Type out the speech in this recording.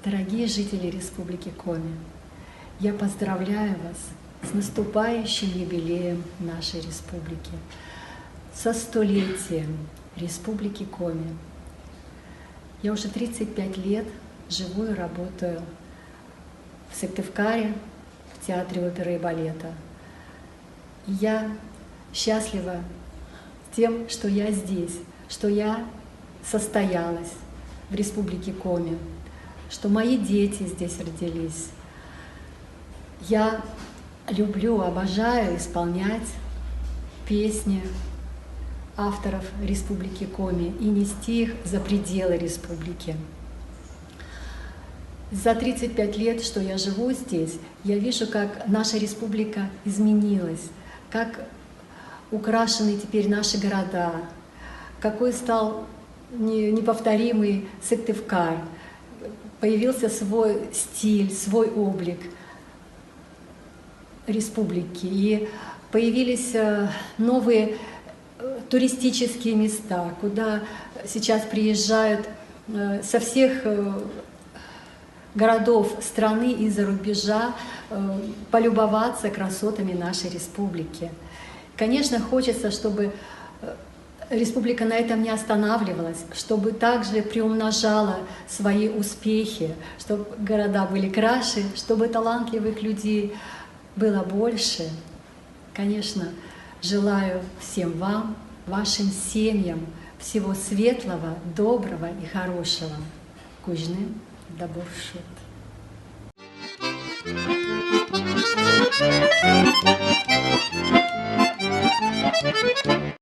Дорогие жители Республики Коми, я поздравляю вас с наступающим юбилеем нашей республики, со столетием Республики Коми. Я уже 35 лет живу и работаю в Сыктывкаре, в Театре оперы и балета. И я счастлива тем, что я здесь, что я состоялась в Республике Коми, что мои дети здесь родились. Я люблю, обожаю исполнять песни авторов Республики Коми и нести их за пределы республики. За 35 лет, что я живу здесь, я вижу, как наша республика изменилась, как украшены теперь наши города, какой стал неповторимый Сыктывкар. Появился свой стиль, свой облик республики, и появились новые туристические места, куда сейчас приезжают со всех городов страны и за рубежа полюбоваться красотами нашей республики. Конечно, хочется, чтобы республика на этом не останавливалась, чтобы также приумножала свои успехи, чтобы города были краше, чтобы талантливых людей было больше. Конечно, желаю всем вам, вашим семьям всего светлого, доброго и хорошего. Кужны да буршут. Thank you.